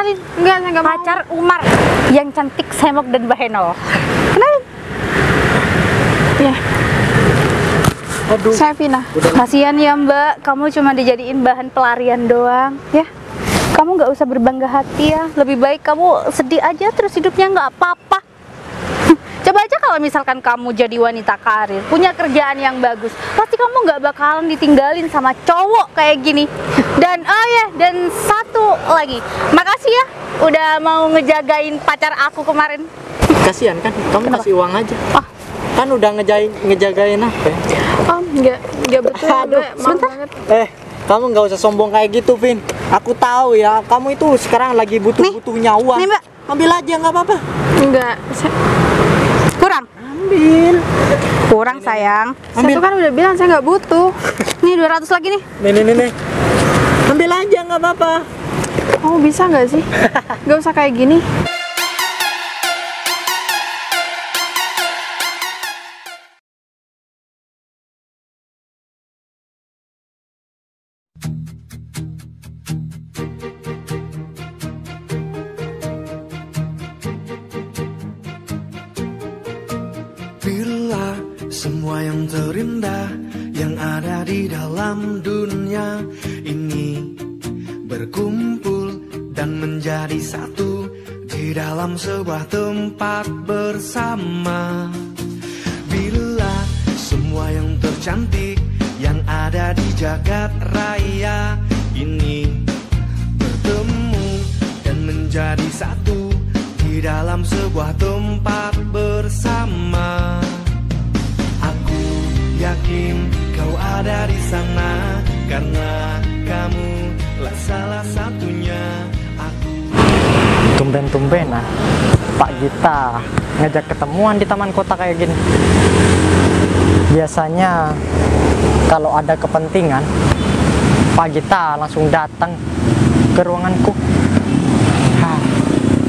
Kenalin. Enggak, saya enggak mau. Pacar Umar yang cantik, semok dan bahenol. Kenalin. Ya. Aduh. Saya Vina. Kasihan ya Mbak, kamu cuma dijadiin bahan pelarian doang, ya. Kamu nggak usah berbangga hati ya. Lebih baik kamu sedih aja terus hidupnya nggak apa-apa. Coba aja kalau misalkan kamu jadi wanita karir, punya kerjaan yang bagus, pasti kamu nggak bakalan ditinggalin sama cowok kayak gini. Dan oh ya, dan satu lagi, makasih ya udah mau ngejagain pacar aku kemarin. Kasihan kan, kamu Kenapa? kasih uang aja. Ah. Kan udah ngejagain apa ya? Oh, enggak betul. Aduh, Maaf sebentar. banget. Kamu nggak usah sombong kayak gitu, Vin. Aku tahu ya, kamu itu sekarang lagi butuh-butuhnya uang. Nih, Mbak. Ambil aja, nggak apa-apa. Enggak. Kurang? Ambil. Kurang sayang. Saya tuh kan udah bilang saya nggak butuh. Nih 200 lagi nih. Nih. Ambil aja, nggak apa-apa. Kamu bisa nggak sih? Nggak usah kayak gini. Bila semua yang terindah yang ada di dalam dunia ini berkumpul dan menjadi satu di dalam sebuah tempat bersama. Bila semua yang tercantik yang ada di jagat raya ini bertemu dan menjadi satu di dalam sebuah tempat bersama. Aku yakin kau ada di sana karena kamu lah salah satunya. Aku Tumben-tumben Pak Gita ngajak ketemuan di taman kota kayak gini. Biasanya kalau ada kepentingan, Pak Gita langsung datang ke ruanganku.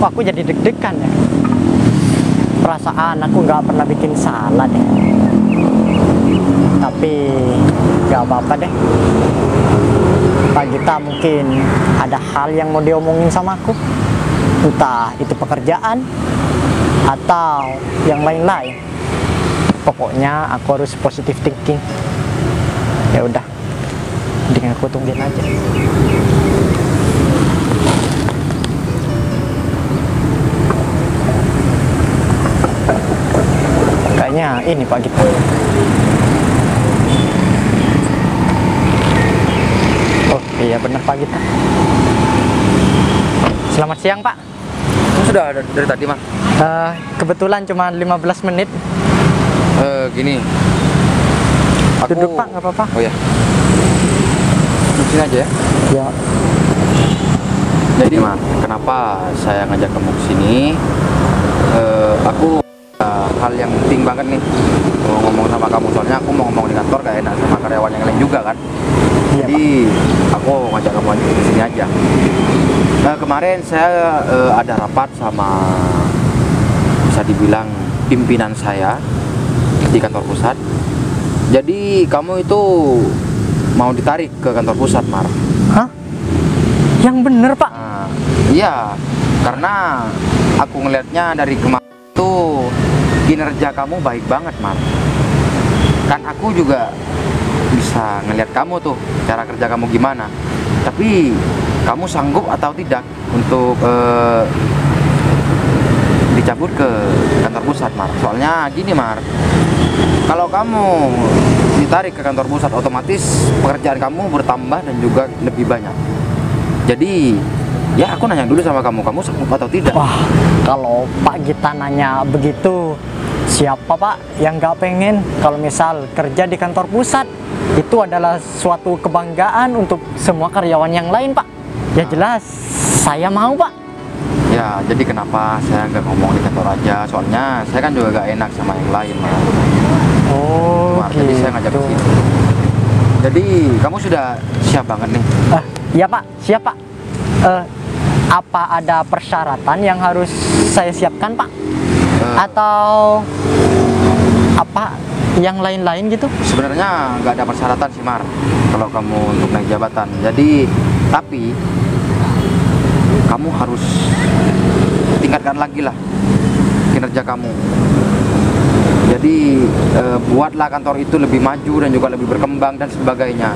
Kok aku jadi deg-degan ya? Perasaan aku nggak pernah bikin salah deh. Tapi nggak apa-apa deh. Pak Gita mungkin ada hal yang mau diomongin sama aku. Entah itu pekerjaan atau yang lain-lain. Pokoknya aku harus positive thinking. Ya udah, dengan aku tungguin aja. Kayaknya ini Pak Gita. Oh iya benar Pak Gita. Selamat siang Pak. Sudah dari tadi mah. Kebetulan cuma 15 menit. Gini. Duduk Pak, nggak apa-apa. Oh ya. Duduk sini aja ya. Ya. Jadi mah, kenapa saya ngajak kamu ke sini? Aku hal yang penting banget nih mau ngomong sama kamu, soalnya aku mau ngomong di kantor gak enak sama karyawan yang lain juga kan. Iya, Jadi aku ngajak kamu di sini aja. Nah, kemarin saya ada rapat sama, bisa dibilang, pimpinan saya di kantor pusat. Jadi kamu itu mau ditarik ke kantor pusat, Mar. Hah? Yang bener Pak? Nah, iya, karena aku ngelihatnya dari kemarin tuh kinerja kamu baik banget, Mar. Kan aku juga bisa ngelihat kamu tuh, cara kerja kamu gimana. Tapi kamu sanggup atau tidak untuk dicabut ke kantor pusat, Mar? Soalnya gini, Mar, kalau kamu ditarik ke kantor pusat, otomatis pekerjaan kamu bertambah dan juga lebih banyak. Jadi ya aku nanya dulu sama kamu sanggup atau tidak? Wah, kalau Pak Gita nanya begitu, siapa Pak yang nggak pengen kalau misal kerja di kantor pusat? Itu adalah suatu kebanggaan untuk semua karyawan yang lain, Pak. Ya jelas, saya mau, Pak. Ya, jadi kenapa saya nggak ngomong di kantor aja? Soalnya saya kan juga gak enak sama yang lain, Mar. Oh, Jadi saya ngajak ke sini. Jadi kamu sudah siap banget nih? Ya Pak, siap Pak. Apa ada persyaratan yang harus saya siapkan, Pak? Atau apa yang lain-lain gitu? Sebenarnya nggak ada persyaratan sih, Mar, kalau kamu untuk naik jabatan. Jadi, tapi kamu harus tingkatkan lagi lah kinerja kamu. Jadi buatlah kantor itu lebih maju dan juga lebih berkembang dan sebagainya.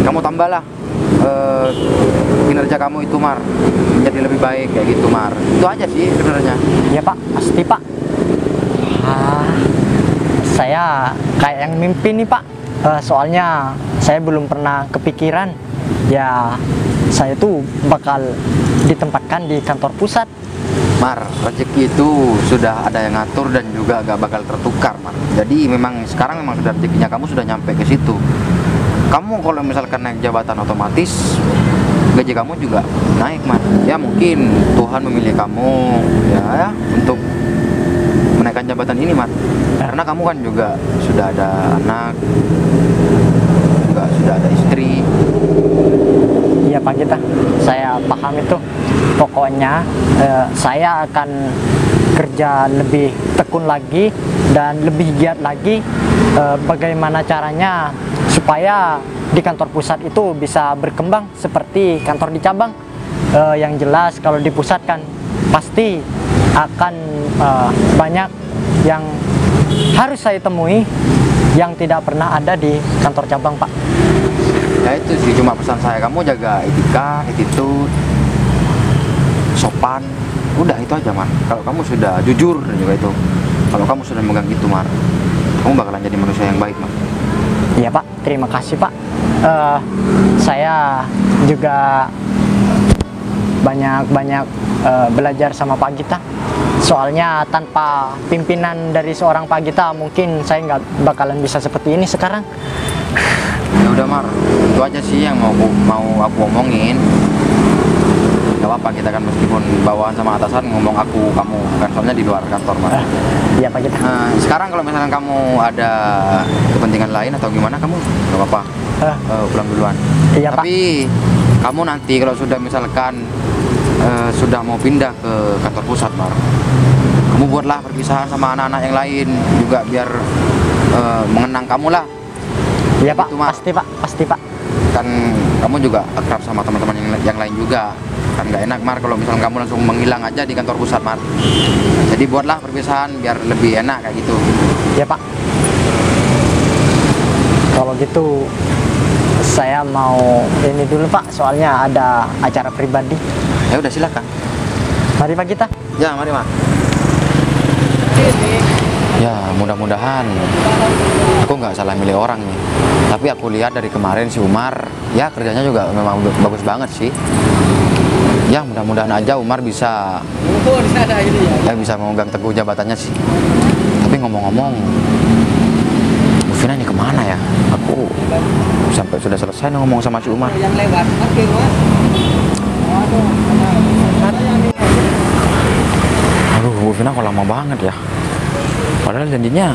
Kamu tambahlah kinerja kamu itu, Mar, menjadi lebih baik kayak gitu, Mar. Itu aja sih sebenarnya. Ya Pak, pasti Pak. Saya kayak yang mimpi nih Pak. Soalnya saya belum pernah kepikiran ya saya tuh bakal ditempatkan di kantor pusat. Mar, rezeki itu sudah ada yang ngatur dan juga gak bakal tertukar, Mar. Jadi memang sekarang memang sudah rezekinya kamu sudah nyampe ke situ. Kamu kalau misalkan naik jabatan otomatis gaji kamu juga naik, Mar. Ya mungkin Tuhan memilih kamu ya untuk menaikkan jabatan ini, Mar. Karena kamu kan juga sudah ada anak, juga sudah ada istri. Iya Pak Gita, saya paham itu. Pokoknya saya akan kerja lebih tekun lagi dan lebih giat lagi. Bagaimana caranya supaya di kantor pusat itu bisa berkembang seperti kantor di cabang. Yang jelas kalau di pusat kan pasti akan banyak yang harus saya temui yang tidak pernah ada di kantor cabang, Pak. Ya itu sih cuma pesan saya, kamu jaga etika, attitude, sopan, udah itu aja, Mar. Kalau kamu sudah jujur dan juga itu, kalau kamu sudah memegang itu, Mar, kamu bakalan jadi manusia yang baik, Mar. Iya Pak, terima kasih Pak. Saya juga banyak belajar sama Pak Gita. Soalnya tanpa pimpinan dari seorang Pak Gita mungkin saya nggak bakalan bisa seperti ini sekarang. Ya udah, Mar, itu aja sih yang mau aku omongin. Gak apa-apa, kita kan meskipun bawahan sama atasan ngomong aku kamu kan, soalnya di luar kantor, Mar. Iya Pak Gita. Nah, sekarang kalau misalkan kamu ada kepentingan lain atau gimana, kamu gak apa-apa pulang duluan. Iya Pak. Tapi kamu nanti kalau sudah misalkan sudah mau pindah ke kantor pusat, Mar, kamu buatlah perpisahan sama anak-anak yang lain juga biar mengenang kamu lah. Iya Pak, Gitu, Mar. pasti Pak, pasti Pak. Kan kamu juga akrab sama teman-teman yang lain juga. Kan nggak enak, Mar, kalau misalkan kamu langsung menghilang aja di kantor pusat, Mar. Jadi buatlah perpisahan biar lebih enak kayak gitu. Iya Pak. Kalau gitu saya mau ini dulu Pak, soalnya ada acara pribadi. Ya udah, silakan. Mari Pak Gita. Ya, mari, Mar. Ya, mudah-mudahan aku nggak salah milih orang nih. Tapi aku lihat dari kemarin si Umar, ya kerjanya juga memang bagus banget sih. Ya, mudah-mudahan aja Umar bisa memegang teguh jabatannya sih. Tapi ngomong-ngomong, Bu Vina ini kemana ya? Aku sampai sudah selesai nih ngomong sama si Umar. Aduh, Bu Vina kok lama banget ya? Padahal janjinya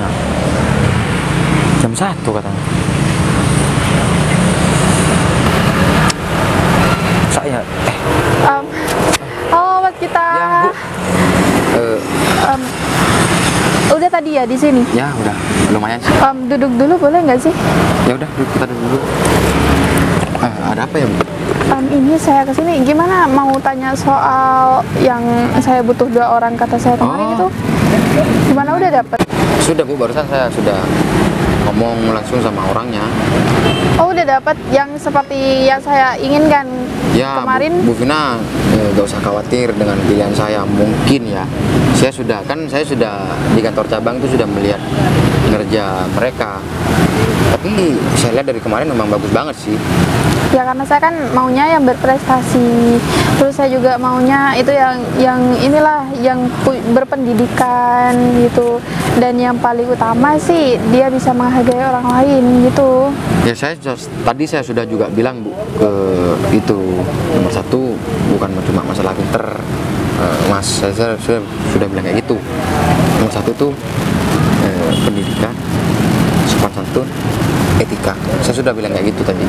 jam 1 katanya. Saya Halo Mas kita. ya, Bu. Udah tadi ya di sini. Ya udah, lumayan sih. Duduk dulu boleh nggak sih? Ya udah, kita duduk dulu. Ada apa ya, Bu? Ini saya kesini gimana mau tanya soal yang saya butuh 2 orang kata saya kemarin itu. Gimana udah dapet? Sudah, Bu, barusan saya sudah ngomong langsung sama orangnya. Oh udah dapet yang seperti yang saya inginkan Ya, kemarin. Bu Vina, gak usah khawatir dengan pilihan saya. Mungkin ya, saya sudah di kantor cabang itu sudah melihat kinerja mereka. Tapi saya lihat dari kemarin memang bagus banget sih. Ya karena saya kan maunya yang berprestasi. Terus saya juga maunya itu yang inilah yang berpendidikan gitu. Dan yang paling utama sih dia bisa menghargai orang lain gitu. Ya, tadi saya sudah juga bilang, Bu, ke itu nomor 1 bukan cuma masalah pinter, Mas. Saya sudah bilang kayak gitu. Nomor 1 tuh pendidikan, sopan santun, etika. Saya sudah bilang kayak gitu tadi.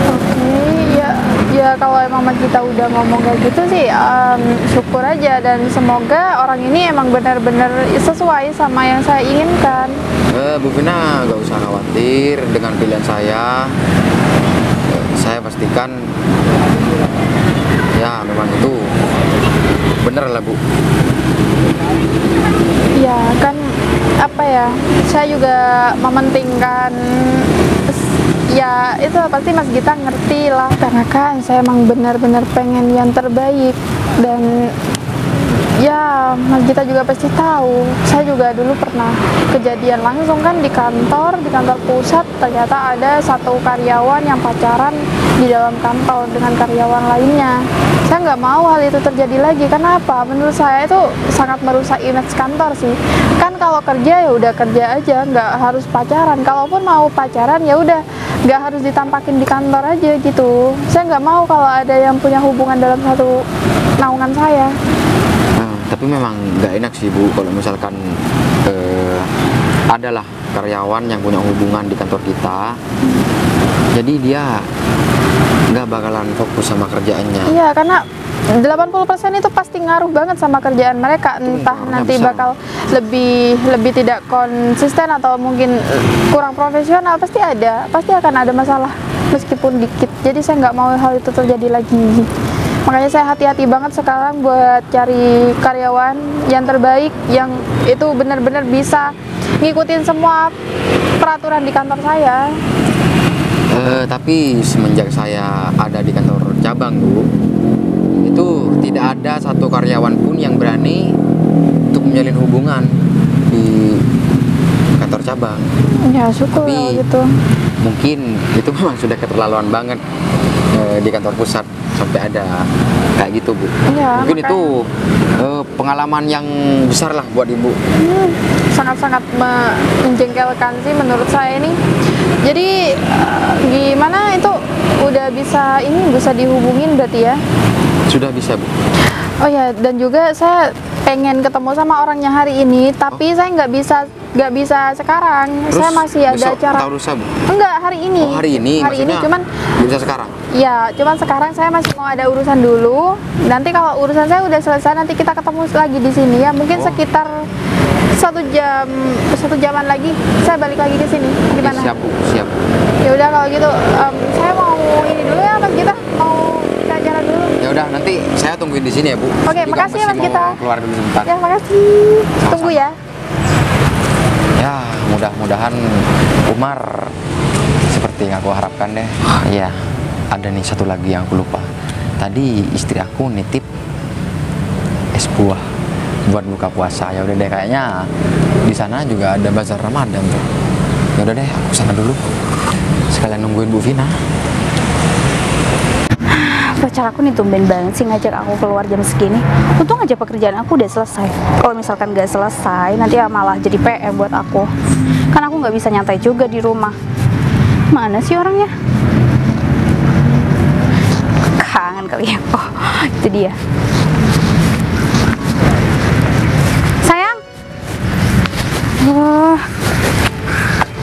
Oke, ya kalau emang kita udah ngomong kayak gitu sih, syukur aja dan semoga orang ini emang benar-benar sesuai sama yang saya inginkan. Bu Vina, gak usah khawatir dengan pilihan saya. Saya pastikan Ya memang itu bener lah Bu. Ya kan apa ya, saya juga mementingkan ya itu pasti Mas Gita ngerti lah, karena kan saya emang benar-benar pengen yang terbaik. Dan ya Mas Gita juga pasti tahu, saya juga dulu pernah kejadian langsung kan di kantor pusat, ternyata ada satu karyawan yang pacaran di dalam kantor dengan karyawan lainnya. Saya nggak mau hal itu terjadi lagi. Kenapa? Menurut saya itu sangat merusak image kantor sih. Kan kalau kerja ya udah kerja aja, nggak harus pacaran. Kalaupun mau pacaran ya udah nggak harus ditampakin di kantor aja gitu. Saya nggak mau kalau ada yang punya hubungan dalam satu naungan saya. Tapi memang nggak enak sih Bu kalau misalkan adalah karyawan yang punya hubungan di kantor kita, jadi dia nggak bakalan fokus sama kerjaannya. Iya, karena 80% itu pasti ngaruh banget sama kerjaan mereka. Entah nanti besar. bakal lebih tidak konsisten atau mungkin kurang profesional, pasti akan ada masalah meskipun dikit. Jadi saya nggak mau hal itu terjadi lagi. Makanya saya hati-hati banget sekarang buat cari karyawan yang terbaik, yang itu benar-benar bisa ngikutin semua peraturan di kantor saya. Tapi semenjak saya ada di kantor cabang Bu, itu tidak ada satu karyawan pun yang berani untuk menjalin hubungan di kantor cabang. Ya syukur Tapi kalau gitu. mungkin itu memang sudah keterlaluan banget di kantor pusat sampai ada kayak gitu Bu. Iya, Mungkin makanya. itu pengalaman yang besar lah buat Ibu. Sangat-sangat menjengkelkan sih menurut saya ini. Jadi gimana itu udah bisa dihubungin berarti ya? Sudah bisa Bu. Oh ya, dan juga saya pengen ketemu sama orangnya hari ini, tapi saya nggak bisa sekarang. Terus Saya masih ada besok acara. atau lusa Bu? Enggak, hari ini. Oh hari ini maksudnya cuman bisa sekarang. ya, cuman sekarang saya masih mau ada urusan dulu. Nanti kalau urusan saya udah selesai, nanti kita ketemu lagi di sini ya. Mungkin Oh. sekitar 1 jaman lagi saya balik lagi ke sini. Gimana? Siap Bu, siap. Ya udah kalau gitu, saya mau ini dulu ya Mas Gita, mau kita jalan dulu. Ya udah nanti saya tungguin di sini ya Bu. Oke, Juga makasih ya, masih Mas mau Gita. keluar dulu sebentar. Ya makasih. Tunggu ya. Ya mudah-mudahan Umar seperti yang aku harapkan deh. Iya, ada nih satu lagi yang aku lupa. Tadi istri aku nitip es buah buat buka puasa. Ya udah deh, kayaknya di sana juga ada bazar Ramadan tuh. Ya udah deh, aku sana dulu. Sekalian nungguin Bu Vina. Pacar aku nih tumben banget sih ngajak aku keluar jam segini. Untung aja pekerjaan aku udah selesai. Kalau misalkan gak selesai, nanti malah jadi PR buat aku. Kan aku nggak bisa nyantai juga di rumah. Mana sih orangnya? Kangen kali ya. Oh, itu dia. Sayang. Wah,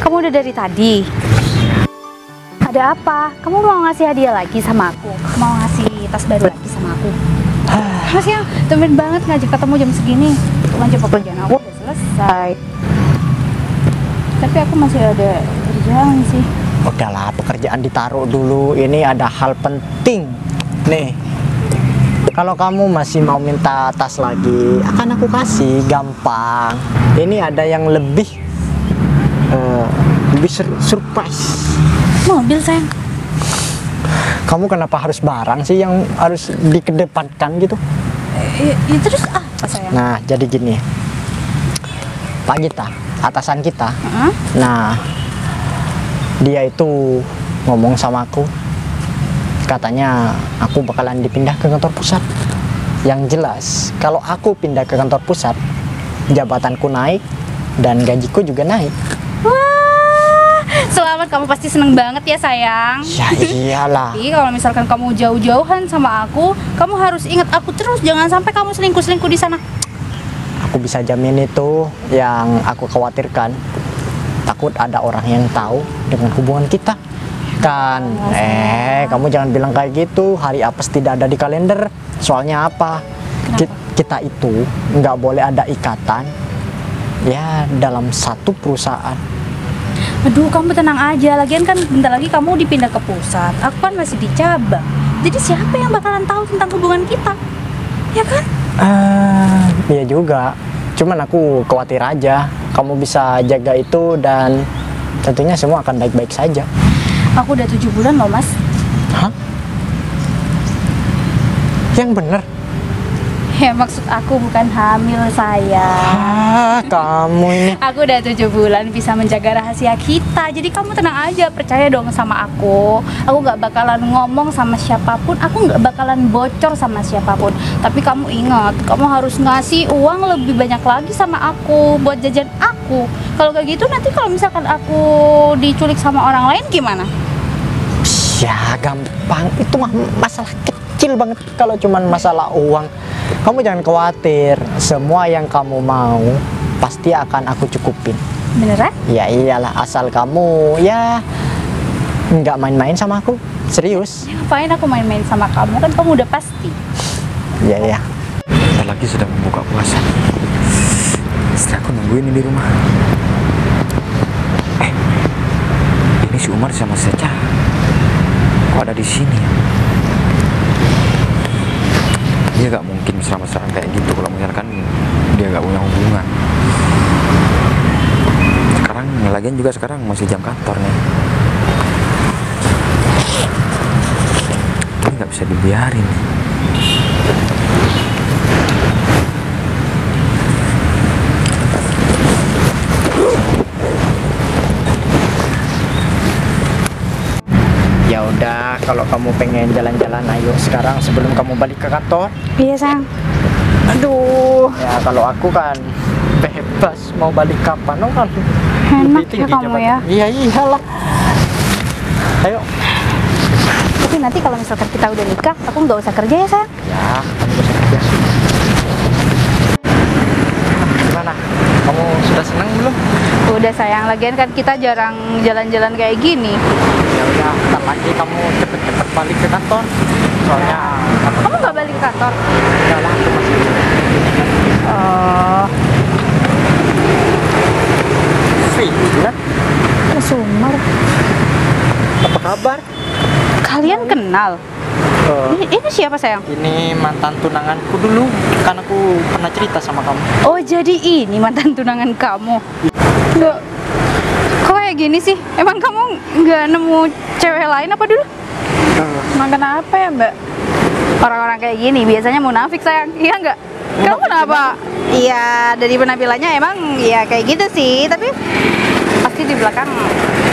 kamu udah dari tadi. Ada apa? Kamu mau ngasih hadiah lagi sama aku? Mau ngasih tas baru lagi sama aku? Mas ya, tumben banget ngajak ketemu jam segini. Untung aja pekerjaan aku udah selesai. Tapi aku masih ada kerjaan sih. Udahlah, pekerjaan ditaruh dulu. Ini ada hal penting. Nih, kalau kamu masih mau minta tas lagi, akan aku kasih, gampang. Ini ada yang lebih surprise. Mobil sayang. Kamu kenapa harus barang sih yang harus dikedepankan gitu? Ya terus apa sayang? Nah, jadi gini, Pak Gita, atasan kita. Hah? Nah, dia itu ngomong sama aku, katanya aku bakalan dipindah ke kantor pusat. Yang jelas, kalau aku pindah ke kantor pusat, jabatanku naik dan gajiku juga naik. Wah, selamat, kamu pasti seneng banget ya sayang. Ya iyalah. Tapi kalau misalkan kamu jauh-jauhan sama aku, kamu harus ingat aku terus. Jangan sampai kamu selingkuh-selingkuh di sana. Aku bisa jamin itu yang aku khawatirkan. Takut ada orang yang tahu dengan hubungan kita. Kan, kamu jangan bilang kayak gitu. Hari apes tidak ada di kalender. Soalnya apa? Kita itu nggak boleh ada ikatan ya dalam satu perusahaan. Aduh, kamu tenang aja. Lagian kan bentar lagi kamu dipindah ke pusat. Aku kan masih di cabang. Jadi siapa yang bakalan tahu tentang hubungan kita? Ya kan? Iya juga. Cuman aku khawatir aja. Kamu bisa jaga itu dan tentunya semua akan baik-baik saja. Aku udah 7 bulan loh, Mas. Hah? Yang bener? Ya maksud aku bukan hamil, sayang. Kamu ini. Aku udah 7 bulan bisa menjaga rahasia kita. Jadi kamu tenang aja, percaya dong sama aku. Aku nggak bakalan ngomong sama siapapun. Aku nggak bakalan bocor sama siapapun. Tapi kamu ingat, kamu harus ngasih uang lebih banyak lagi sama aku buat jajan aku. Kalau kayak gitu nanti kalau misalkan aku diculik sama orang lain gimana? Ya gampang. Itu mah masalah kecil banget kalau cuman masalah uang. Kamu jangan khawatir, semua yang kamu mau pasti akan aku cukupin. Beneran? Ya iyalah, asal kamu ya nggak main-main sama aku, serius. Ngapain aku main-main sama kamu, kan kamu udah pasti. Ya ya. Bentar lagi sudah membuka puasa. Istri aku nungguin ini di rumah. Ini si Umar sama si Caca kok ada di sini ya? Dia gak mungkin mesra-mesraan kayak gitu kalau misalkan dia gak punya hubungan. Sekarang lagian juga sekarang masih jam kantor nih. Ini gak bisa dibiarin. Ya udah, kalau kamu pengen jalan-jalan, ayo sekarang sebelum kamu balik ke kantor. Iya, sayang. Aduh, ya kalau aku kan bebas mau balik kapan, kan Enak lebih tinggi ya kamu jabatan. ya. Iya iyalah. Ayo. Tapi nanti kalau misalkan kita udah nikah, aku nggak usah kerja ya, sayang. Ya, kamu bisa kerja. Gimana? Kamu sudah senang belum? Udah, sayang. Lagian kan kita jarang jalan-jalan kayak gini. Ya udah, ntar lagi kamu cepet-cepet balik ke kantor. Soalnya Kamu nggak balik ke kantor? enggak lah, aku masih Oh, Finan, Sumar. apa kabar? Kalian kenal? Ini siapa, sayang? Ini mantan tunanganku dulu, kan aku pernah cerita sama kamu. Oh, jadi ini mantan tunangan kamu? Nggak. Kok kayak gini sih? Emang kamu nggak nemu cewek lain apa dulu? Makan apa ya, Mbak? Orang-orang kayak gini biasanya munafik, sayang. Iya nggak? Kamu kenapa? Iya, dari penampilannya emang ya kayak gitu sih. Tapi pasti di belakang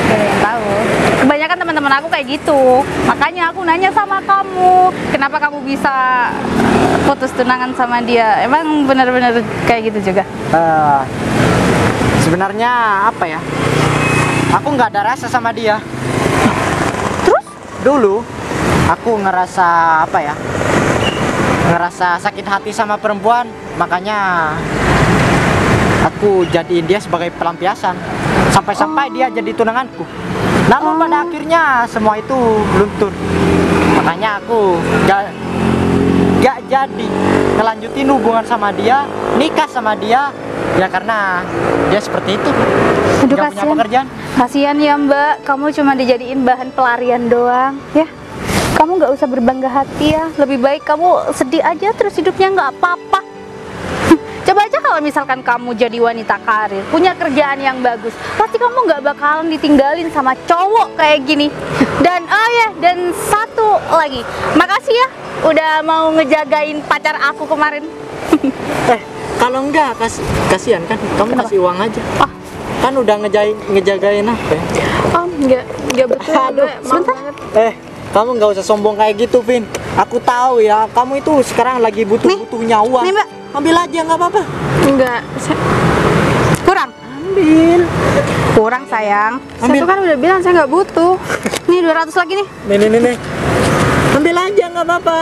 gak ada yang tahu. Kebanyakan teman-teman aku kayak gitu. Makanya aku nanya sama kamu, kenapa kamu bisa putus tunangan sama dia? Emang benar-benar kayak gitu juga? Sebenarnya apa ya? Aku nggak ada rasa sama dia. Terus? Dulu aku ngerasa apa ya? Ngerasa sakit hati sama perempuan, makanya aku jadiin dia sebagai pelampiasan. Sampai-sampai dia jadi tunanganku. Namun pada akhirnya semua itu luntur. Makanya aku gak jadi ngelanjutin hubungan sama dia, nikah sama dia, ya karena dia seperti itu. Aduh, Gak punya pekerjaan. Kasihan ya, Mbak. Kamu cuma dijadiin bahan pelarian doang, ya. Kamu nggak usah berbangga hati ya. Lebih baik kamu sedih aja terus hidupnya nggak apa-apa. Coba aja kalau misalkan kamu jadi wanita karir, punya kerjaan yang bagus, pasti kamu nggak bakalan ditinggalin sama cowok kayak gini. Dan oh ya, dan satu lagi, makasih ya udah mau ngejagain pacar aku kemarin. Kalau enggak kasihan kan, kamu Kenapa? kasih uang aja. Kan udah ngejagain apa ya? Oh, enggak betul, Aduh, Mbak. Maaf sebentar. banget. Kamu nggak usah sombong kayak gitu, Vin. Aku tahu ya, kamu itu sekarang lagi butuhnya uang. Nih, Mbak. Ambil aja, nggak apa-apa. Enggak. Kurang? Ambil. Kurang, sayang. Saya tuh kan udah bilang saya nggak butuh. Nih 200 lagi nih. Nih. Ambil aja, nggak apa-apa.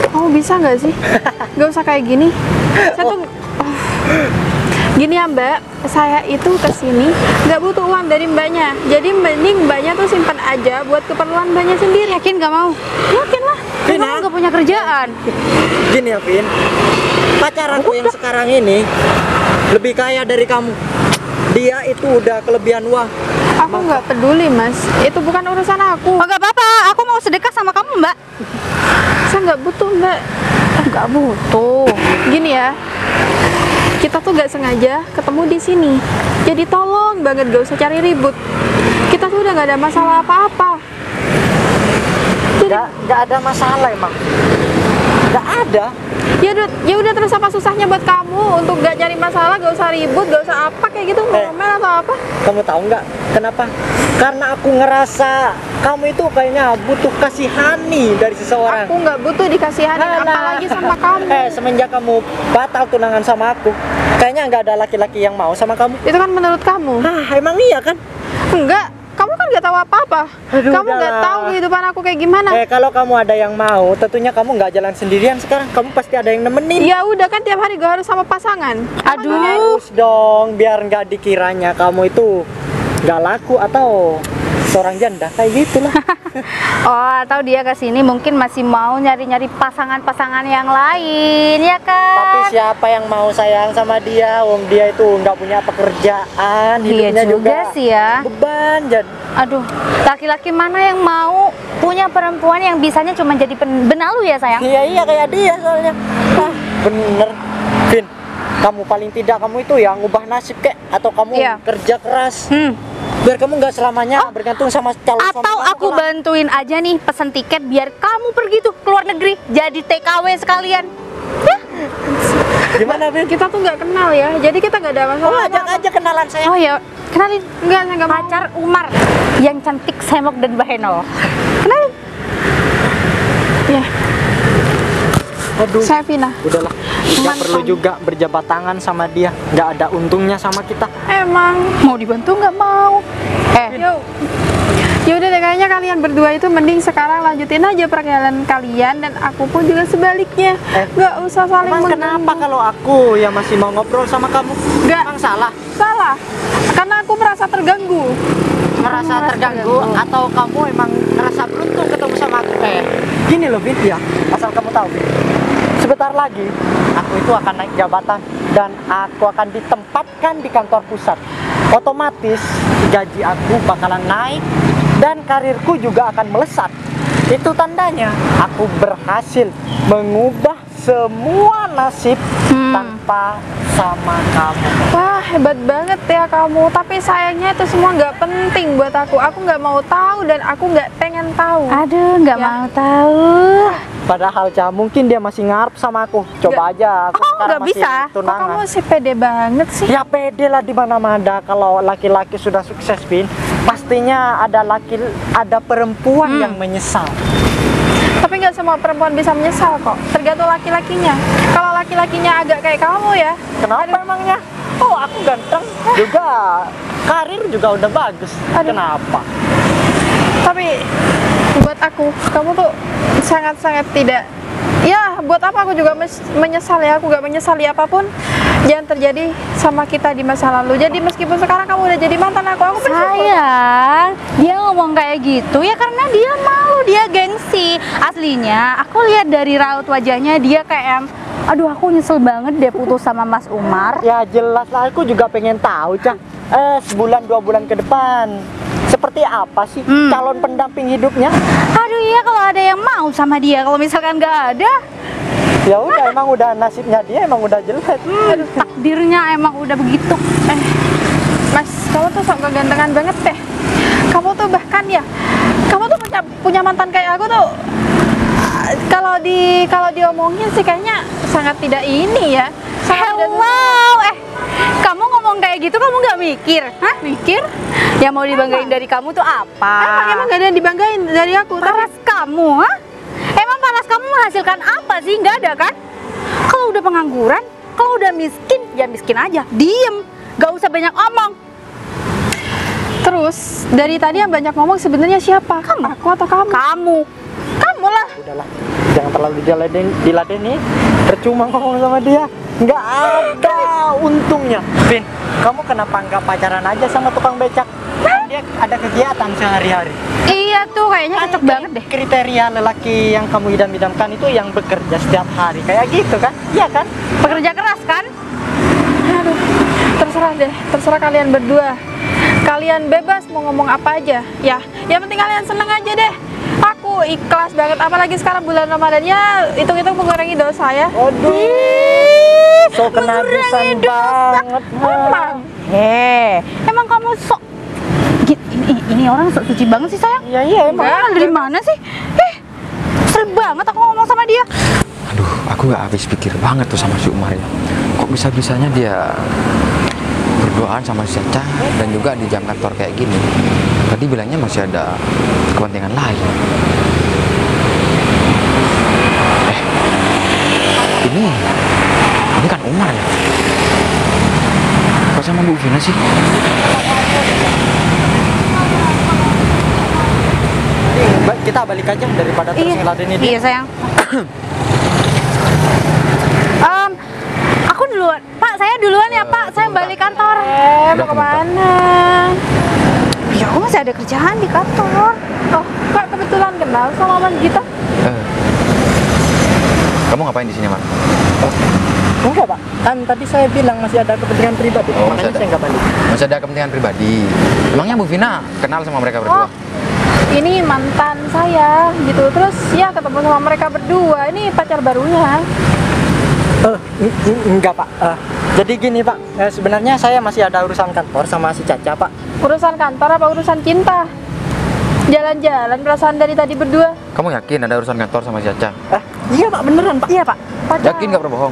Kamu bisa nggak sih? Nggak usah kayak gini. Saya tuh gini ya, Mbak, saya itu kesini nggak butuh uang dari Mbaknya. Jadi mending Mbaknya tuh simpan aja buat keperluan Mbaknya sendiri. Yakin gak mau? Yakin lah. Kan Vina. kamu gak punya kerjaan. Gini ya, Vin. Pacar aku yang sekarang ini lebih kaya dari kamu. Dia itu udah kelebihan uang. Aku nggak peduli, Mas. Itu bukan urusan aku. Oh, nggak apa-apa, aku mau sedekah sama kamu, Mbak. Saya nggak butuh, Mbak. Nggak butuh. Gini ya, kita tuh nggak sengaja ketemu di sini. Jadi tolong banget gak usah cari ribut. Kita tuh udah nggak ada masalah apa-apa. Nggak ada masalah emang. Nggak ada. Ya udah terus apa susahnya buat kamu untuk gak cari masalah, gak usah ribut, gak usah apa kayak gitu, ngomel atau apa? Kamu tahu nggak kenapa? Karena aku ngerasa kamu itu kayaknya butuh kasihani dari seseorang. Aku nggak butuh dikasihanin, apalagi sama kamu. Semenjak kamu batal tunangan sama aku, kayaknya nggak ada laki-laki yang mau sama kamu. Itu kan menurut kamu. Emang iya kan? Enggak, kamu kan nggak tahu apa-apa. Aduh, Kamu nggak udahlah. tahu kehidupan aku kayak gimana. Kalau kamu ada yang mau, tentunya kamu nggak jalan sendirian sekarang. Kamu pasti ada yang nemenin. Ya udah kan tiap hari gak harus sama pasangan. Aduh. Harus dong, biar nggak dikiranya kamu itu nggak laku atau seorang janda kayak gitulah. Oh, atau dia kesini mungkin masih mau nyari-nyari pasangan-pasangan yang lain, ya kan? Tapi siapa yang mau sayang sama dia? Wong dia itu nggak punya pekerjaan, Iya hidupnya juga sih ya. beban. Jadi Aduh, laki-laki mana yang mau punya perempuan yang bisanya cuma jadi benalu ya, sayang? iya kayak dia soalnya. Bener, Vin. Kamu paling tidak kamu itu yang ngubah nasib kek, atau kamu Iya. kerja keras. Biar kamu nggak selamanya bergantung sama calon suami Atau kamu aku kelak. bantuin aja nih pesen tiket biar kamu pergi tuh ke luar negeri jadi TKW sekalian. Gimana, Vin? Kita tuh nggak kenal ya, jadi kita nggak ada masalah. Ajak aja kenalan saya. Oh ya, kenalin Enggak, saya nggak mau. pacar Umar yang cantik, semok dan bahenol. Kenalin. Ya, Aduh. saya Vina. Udahlah, nggak Mantan. perlu juga berjabat tangan sama dia. Nggak ada untungnya sama kita. Emang Mau dibantu nggak mau? Yuk. Ya udah deh, kayaknya kalian berdua itu mending sekarang lanjutin aja perjalanan kalian, dan aku pun juga sebaliknya. Nggak usah saling Emang mengganggu. kenapa kalau aku yang masih mau ngobrol sama kamu? Nggak. Emang salah? Salah, karena aku merasa terganggu. Merasa terganggu atau kamu emang ngerasa beruntung ketemu sama aku kayak gini loh, Vin? Ya, asal kamu tahu, Vin. Sebentar lagi aku itu akan naik jabatan dan aku akan ditempatkan di kantor pusat. Otomatis gaji aku bakalan naik dan karirku juga akan melesat. Itu tandanya aku berhasil mengubah semua nasib tanpa sama kamu. Wah, hebat banget ya kamu. Tapi sayangnya itu semua nggak penting buat aku. Aku nggak mau tahu dan aku nggak pengen tahu. Aduh, nggak Ya. mau tahu. Padahal mungkin dia masih ngarep sama aku. Coba aja aku Oh, sekarang nggak masih bisa. Kok tunangan. kamu sih pede banget sih? Ya pede lah di mana-mana. Kalau laki-laki sudah sukses, Vin, pastinya ada perempuan yang menyesal. Tapi nggak semua perempuan bisa menyesal kok. Tergantung laki-lakinya. Kalau laki-lakinya agak kayak kamu ya. Kenapa emangnya? Oh, aku ganteng juga, karir juga udah bagus. Kenapa? Tapi buat aku, kamu tuh sangat-sangat tidak. Ya, buat apa aku juga menyesal ya. Aku gak menyesali apapun yang terjadi sama kita di masa lalu. Jadi meskipun sekarang kamu udah jadi mantan aku bersyukur. Sayang, dia ngomong kayak gitu ya karena dia malu, dia gengsi. Aslinya, aku lihat dari raut wajahnya dia kayak, aduh aku nyesel banget deh putus sama Mas Umar. Ya jelas lah, aku juga pengen tahu, Cah. Sebulan 2 bulan ke depan seperti apa sih calon pendamping hidupnya? Aduh iya, kalau ada yang mau sama dia, kalau misalkan nggak ada, Ya udah, emang udah nasibnya dia emang udah jelek. takdirnya emang udah begitu. Mas, kamu tuh sok kegantengan banget deh. Kamu tuh bahkan ya, kamu tuh punya mantan kayak aku tuh. Kalau diomongin sih kayaknya sangat tidak ini ya. Sangat tidak Hello, kamu ngomong kayak gitu kamu nggak mikir? Hah? mikir. Yang mau dibanggain dari kamu tuh apa? Emang gak ada yang dibanggain dari aku. Tapi Paras kamu, ha? Emang paras kamu menghasilkan apa sih? Nggak ada kan? Kalau udah pengangguran, kalau udah miskin, ya miskin aja. Diem, nggak usah banyak omong. terus dari tadi yang banyak ngomong sebenarnya siapa? Aku atau kamu? Kamu lah. Udahlah, jangan terlalu diladeni. Percuma ngomong sama dia, nggak ada untungnya. Vin, kamu kenapa nggak pacaran aja sama tukang becak? Kan dia ada kegiatan sehari-hari. Iya tuh, kayaknya cocok banget deh. Kriteria lelaki yang kamu idam-idamkan itu yang bekerja setiap hari kayak gitu kan? Iya kan? Pekerja keras kan? Aduh, terserah deh, terserah kalian berdua. kalian bebas mau ngomong apa aja ya. Yang penting kalian seneng aja deh. Aku ikhlas banget, apalagi sekarang bulan Ramadan ya, hitung-hitung mengurangi dosa ya. Aduh, so kenabisan banget. Emang Emang kamu sok ini orang sok suci banget sih sayang. Iya, emang. Kenal dari mana sih? Sering banget aku ngomong sama dia. Aduh, aku gak habis pikir banget tuh sama si Umar ya. Kok bisa-bisanya dia berduaan sama si Caca dan juga di jam kantor kayak gini. Tadi bilangnya masih ada kepentingan lain. Ini kan Umar ya. Kok sama Bu Vina sih? Mbak, kita balik aja daripada terus ngeladenin dia. Iya sayang. Aku duluan, Pak. Saya duluan ya Pak. Saya balik kantor. mau kemana? Ya aku masih ada kerjaan di kantor. Oh, Kak kebetulan kenal sama Mas Gita. Kamu ngapain di sini, Mar? Enggak, Pak. Kan tadi saya bilang masih ada kepentingan pribadi. Oh, makanya masih ada. saya nggak balik. Masih ada kepentingan pribadi. Emangnya Bu Vina kenal sama mereka berdua? Oh, ini mantan saya gitu. Terus ya ketemu sama mereka berdua. Ini pacar barunya. Enggak, Pak. Jadi gini, Pak. Sebenarnya saya masih ada urusan kantor sama si Caca, Pak. Urusan kantor apa urusan cinta? Jalan-jalan perasaan dari tadi berdua. Kamu yakin ada urusan kantor sama si Caca? Iya, Pak, beneran, Pak. Iya Pak. Yakin nggak berbohong?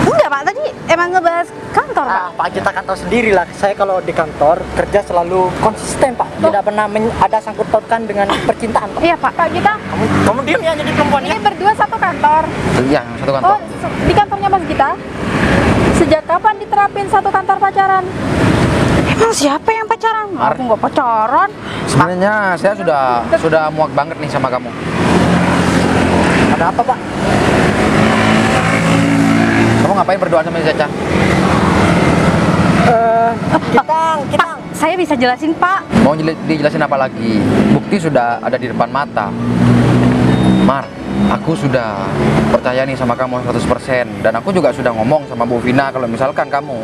Enggak Pak, tadi emang ngebahas kantor Pak. Pak, kita kan tahu sendiri lah. Saya kalau di kantor kerja selalu konsisten, Pak. Tidak pernah ada sangkut pautkan dengan percintaan, Pak. Iya Pak. Pak Gita, Kamu diam ya jadi perempuan ya. ini berdua satu kantor. Iya, satu kantor. Oh, di kantornya Mas Gita. Sejak kapan diterapin satu kantor pacaran? Emang siapa yang pacaran? Mar. Aku nggak pacaran. Sebenarnya saya sudah muak banget nih sama kamu. Ada apa, Pak? Kamu ngapain berduaan sama si Caca? Kita Pak, saya bisa jelasin Pak. Mau dijelasin apa lagi? Bukti sudah ada di depan mata. Mar, aku sudah percaya nih sama kamu 100%. Dan aku juga sudah ngomong sama Bu Vina kalau misalkan kamu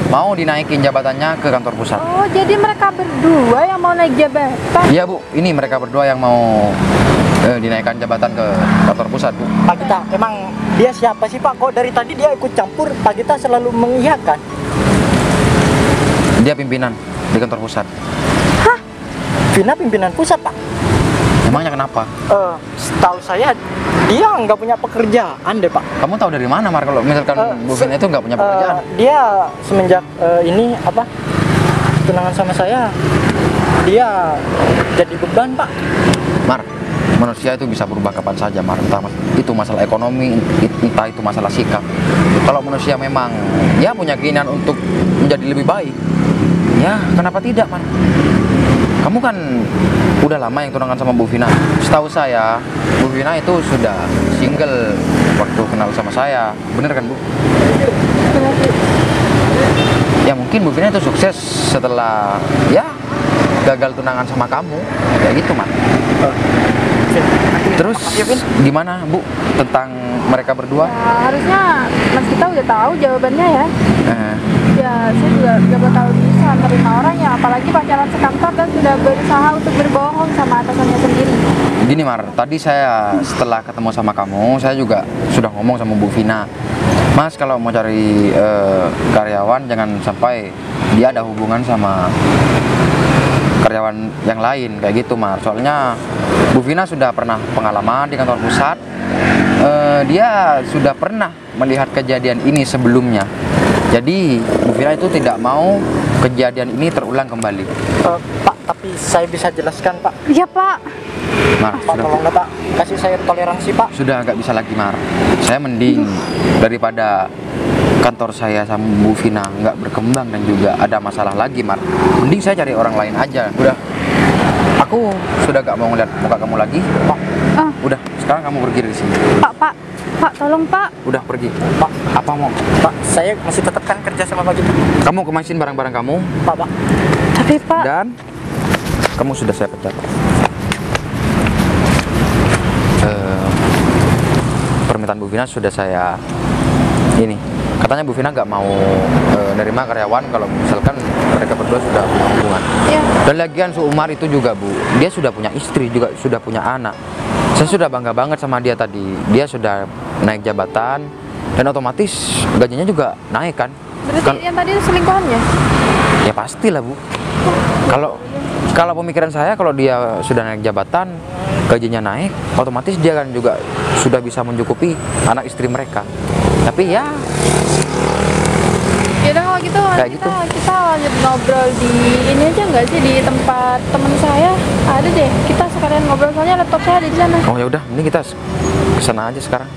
mau dinaikin jabatannya ke kantor pusat. Oh, jadi mereka berdua yang mau naik jabatan. Iya Bu, ini mereka berdua yang mau dinaikkan jabatan ke kantor pusat Bu. Pak Gita, emang dia siapa sih, Pak? Kok dari tadi dia ikut campur? Pak Gita selalu mengiyakan. Dia pimpinan di kantor pusat. Vina pimpinan pusat, Pak. Emangnya kenapa? Setahu saya dia nggak punya pekerjaan deh, Pak. Kamu tahu dari mana Mar kalau misalkan Bu Vina itu nggak punya pekerjaan? Dia semenjak ini apa tunangan sama saya, dia jadi beban, Pak. Mar, manusia itu bisa berubah kapan saja Mar. Entah itu masalah ekonomi, entah itu masalah sikap. Kalau manusia memang ya punya keinginan untuk menjadi lebih baik, ya kenapa tidak Mar? Kamu kan udah lama yang tunangan sama Bu Vina. Setahu saya Bu Vina itu sudah single waktu kenal sama saya. Bener kan Bu? Ya mungkin Bu Vina itu sukses setelah ya gagal tunangan sama kamu. Kayak gitu Mar. Terus gimana Bu tentang mereka berdua? Ya, harusnya Mas Gita udah tahu jawabannya ya. Ya, saya juga gak bakal bisa menerima orang ya, apalagi pacaran sekantor dan sudah berusaha untuk berbohong sama atasannya sendiri. Gini Mar, tadi saya setelah ketemu sama kamu, saya juga sudah ngomong sama Bu Vina. Mas kalau mau cari karyawan jangan sampai dia ada hubungan sama karyawan yang lain kayak gitu Mar. Soalnya Bu Vina sudah pernah pengalaman di kantor pusat. Dia sudah pernah melihat kejadian ini sebelumnya. Jadi Bu Vina itu tidak mau kejadian ini terulang kembali. Pak, tapi saya bisa jelaskan, Pak. Iya Pak. Mar, Pak, tolong Pak, kasih saya toleransi, Pak. sudah nggak bisa lagi Mar. Saya mending daripada kantor saya sama Bu Vina nggak berkembang dan juga ada masalah lagi Mar. Mending saya cari orang lain aja. Udah, aku sudah nggak mau ngeliat muka kamu lagi. Pak, udah sekarang kamu pergi dari sini. Pak, tolong Pak. Udah pergi. Pak, Apa mau? Pak, saya masih tetap kan kerja sama Pak Gita. Kamu kemasin barang-barang kamu Pak. Tapi Pak, dan kamu sudah saya pecat. Permintaan Bu Vina sudah saya ini. Katanya Bu Vina nggak mau nerima karyawan kalau misalkan mereka mereka berdua sudah punya hubungan. Iya. Dan lagian Su Umar itu juga Bu, dia sudah punya istri juga, sudah punya anak. Saya sudah bangga banget sama dia tadi. Dia sudah naik jabatan dan otomatis gajinya juga naik kan. Berarti yang tadi itu selingkuhannya? Ya pastilah Bu. Kalau pemikiran saya, kalau dia sudah naik jabatan, gajinya naik, otomatis dia kan juga sudah bisa mencukupi anak istri mereka. Tapi ya Ya udah kalau gitu Kayak kita lanjut ngobrol di ini aja nggak sih, di tempat temen saya ada deh. Kita sekalian ngobrol soalnya laptop saya ada di sana. oh ya udah, ini kita kesana aja sekarang.